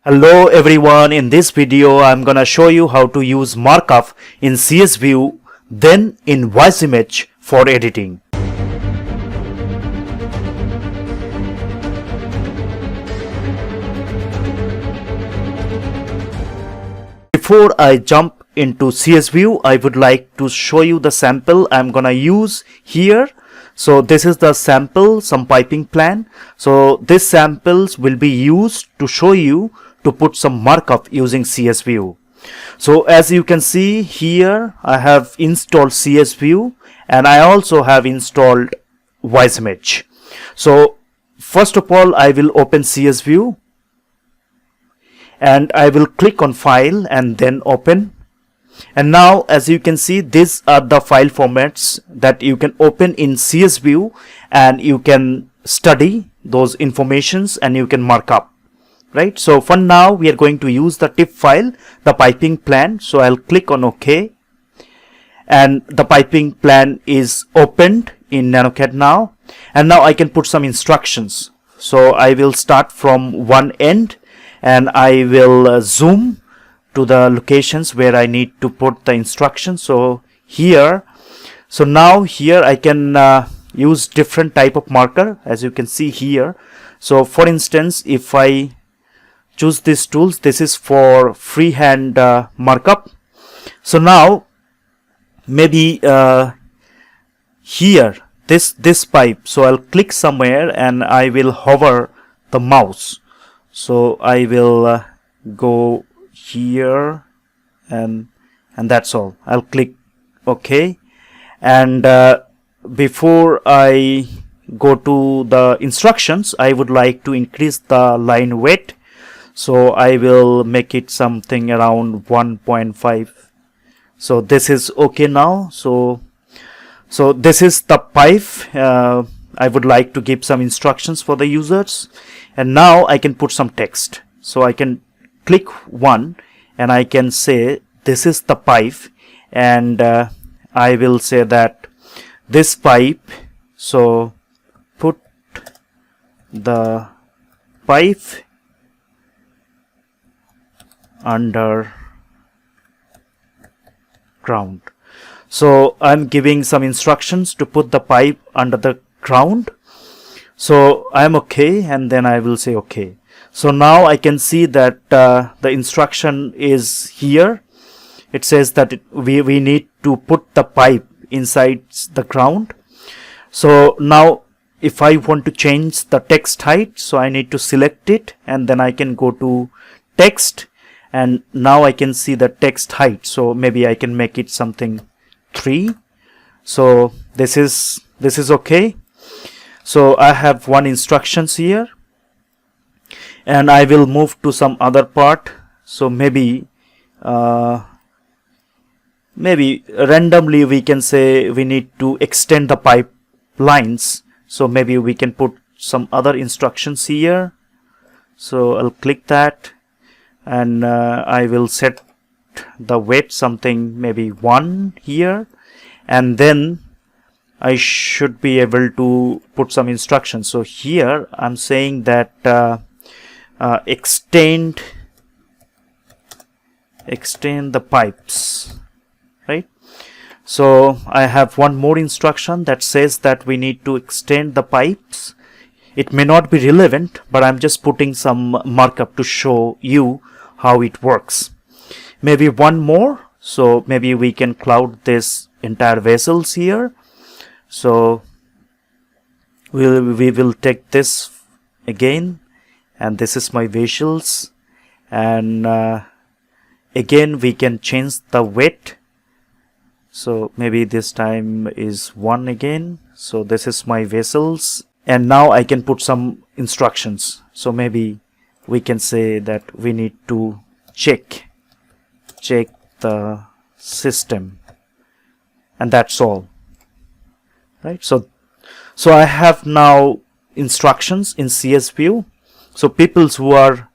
Hello everyone, in this video I'm gonna show you how to use Markup in CSView, then in WiseImage for editing. Before I jump into CSView, I would like to show you the sample I'm gonna use here. So this is the sample, some piping plan. So this samples will be used to show you to put some markup using CSView. So as you can see here, I have installed CSView and I also have installed WiseImage. So first of all, I will open CSView and I will click on File and then Open. And now as you can see, these are the file formats that you can open in CSView and you can study those informations and you can mark up. Right, so for now we are going to use the tip file, the piping plan. So I'll click on OK and the piping plan is opened in NanoCAD now, and now I can put some instructions. So I will start from one end and I will zoom to the locations where I need to put the instructions. So now here I can use different type of marker, as you can see here. So for instance, if I choose these tools, this is for freehand markup. So now maybe here this pipe, so I'll click somewhere and I will hover the mouse. So I will go here and that's all. I'll click OK, and before I go to the instructions, I would like to increase the line weight. So I will make it something around 1.5. So this is okay now. So this is the pipe. I would like to give some instructions for the users, and now I can put some text. So I can click one and I can say this is the pipe, and I will say that this pipe, so put the pipe under ground. So I'm giving some instructions to put the pipe under the ground. So I'm okay, and then I will say okay. So now I can see that the instruction is here. It says that we need to put the pipe inside the ground. So now if I want to change the text height, so I need to select it and then I can go to text. And now I can see the text height. So maybe I can make it something 3. So this is okay. So I have one instructions here, and I will move to some other part. So maybe randomly we can say we need to extend the pipe lines. So maybe we can put some other instructions here. So I'll click that. And I will set the weight something maybe 1 here, and then I should be able to put some instructions. So here I'm saying that extend the pipes, right? So I have one more instruction that says that we need to extend the pipes. It may not be relevant, but I'm just putting some markup to show you how it works. Maybe one more. So maybe we can cloud this entire vessels here. So we will take this again, and this is my vessels, and again we can change the weight. So maybe this time is 1 again. So this is my vessels, and now I can put some instructions. So maybe we can say that we need to check the system, and that's all, right? So I have now instructions in CSView. So people who are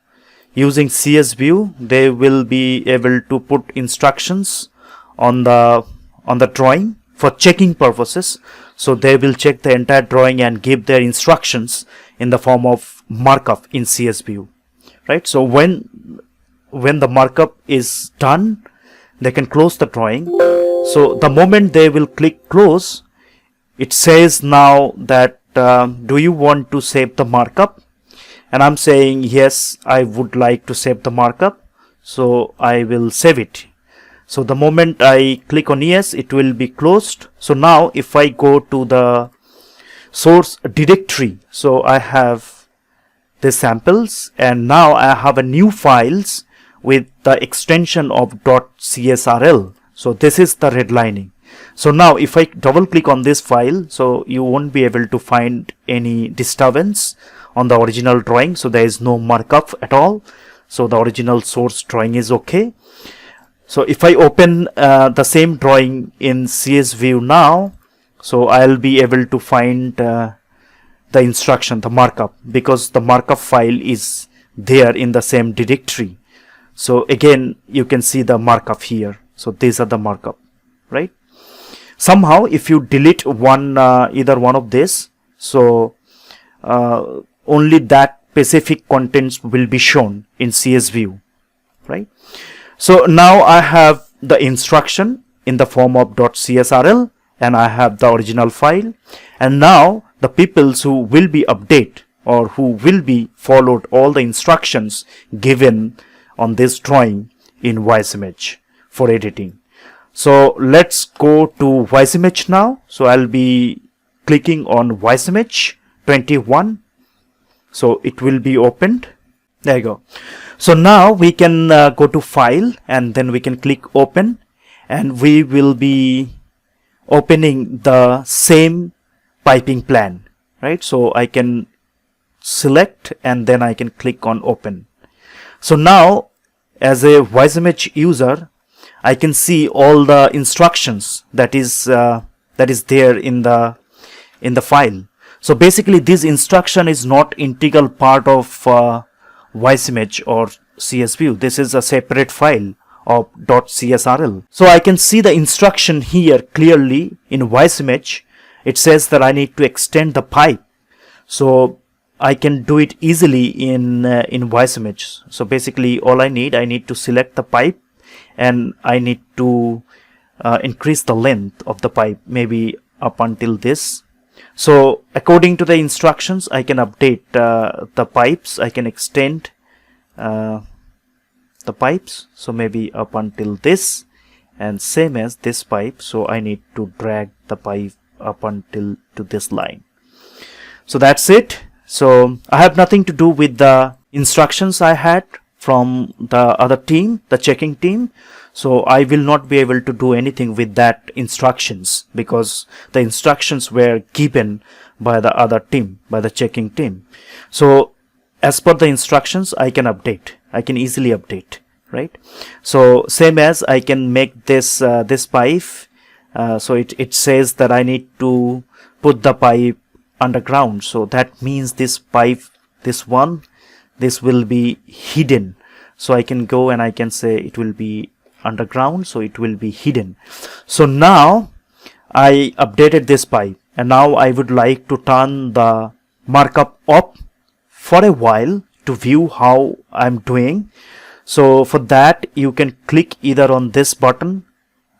using CSView, they will be able to put instructions on the drawing for checking purposes. So they will check the entire drawing and give their instructions in the form of markup in CSView, right? So when when the markup is done, they can close the drawing. So the moment they will click close, it says now that do you want to save the markup? And I'm saying yes, I would like to save the markup, so I will save it. So the moment I click on yes, it will be closed. So now if I go to the source directory, so I have the samples, and now I have a new files with the extension of .csrl. So this is the redlining. So now if I double click on this file, so you won't be able to find any disturbance on the original drawing. So there is no markup at all. So the original source drawing is okay. So if I open the same drawing in CSView now, so I'll be able to find the instruction, the markup, because the markup file is there in the same directory. So again, you can see the markup here. So these are the markup, right? Somehow if you delete one, either one of this, so only that specific contents will be shown in CSView, right? So now I have the instruction in the form of .csrl, and I have the original file, and now the peoples who will be update or who will be followed all the instructions given on this drawing in WiseImage for editing. So let's go to WiseImage now. So I'll be clicking on WiseImage 21. So it will be opened. There you go. So now we can go to file, and then we can click open, and we will be opening the same piping plan, right? So I can select and then I can click on open. So now as a WiseImage user, I can see all the instructions that is there in the file. So basically this instruction is not integral part of WiseImage or CSView. This is a separate file of .csrl. So I can see the instruction here clearly in WiseImage. It says that I need to extend the pipe. So I can do it easily in WiseImage. So basically all I need to select the pipe, and I need to increase the length of the pipe, maybe up until this. So according to the instructions, I can update the pipes. I can extend the pipes, so maybe up until this, and same as this pipe, so I need to drag the pipe up until to this line. So that's it. So I have nothing to do with the instructions I had from the other team, the checking team. So I will not be able to do anything with that instructions, because the instructions were given by the other team, by the checking team. So as per the instructions, I can update. I can easily update, right? So same as I can make this this pipe. So it says that I need to put the pipe underground. So that means this pipe, this will be hidden. So I can go and I can say it will be underground, so it will be hidden. So now I updated this pipe, and now I would like to turn the markup up for a while to view how I'm doing. So for that, you can click either on this button.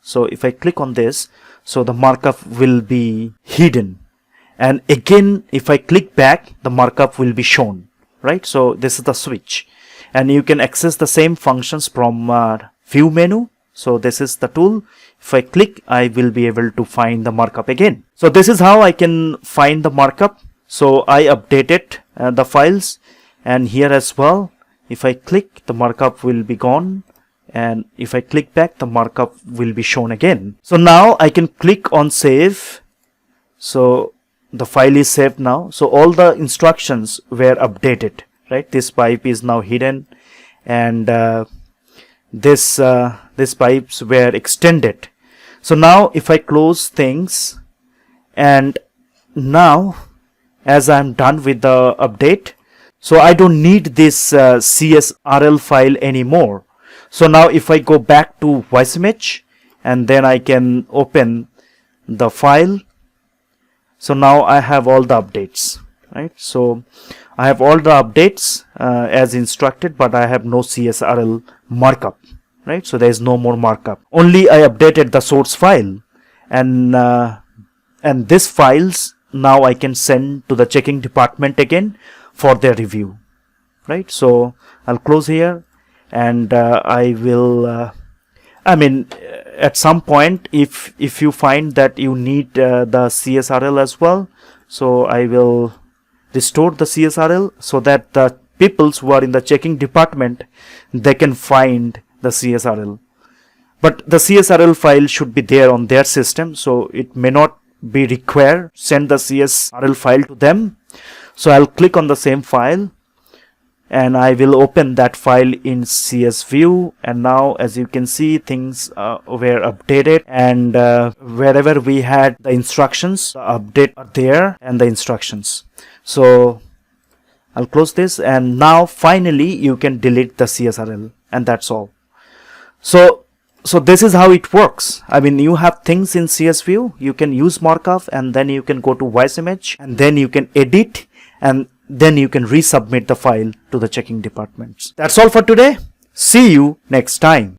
So if I click on this, so the markup will be hidden, and again if I click back, the markup will be shown, right? So this is the switch, and you can access the same functions from view menu. So this is the tool. If I click, I will be able to find the markup again. So this is how I can find the markup. So I updated the files, and here as well, if I click, the markup will be gone, and if I click back, the markup will be shown again. So now I can click on save. So the file is saved now. So all the instructions were updated, right? This pipe is now hidden, and these pipes were extended. So now if I close things, and now as I'm done with the update, so I don't need this CSRL file anymore. So now if I go back to WiseImage, and then I can open the file, so now I have all the updates, right? So I have all the updates as instructed, but I have no CSRL markup, right? So there is no more markup. Only I updated the source file, and this files now I can send to the checking department again for their review, right? So I'll close here, and I will at some point, if you find that you need the CSRL as well, so I will restore the CSRL so that the peoples who are in the checking department, they can find the CSRL. But the CSRL file should be there on their system, so it may not be required send the CSRL file to them. So I'll click on the same file, and I will open that file in CSView, and now as you can see, things were updated, and wherever we had the instructions, the update are there and the instructions. So I'll close this, and now finally you can delete the CSRL, and that's all. So this is how it works. I mean, you have things in CSView, you can use Markup, and then you can go to WiseImage, and then you can edit, and then you can resubmit the file to the checking departments. That's all for today. See you next time.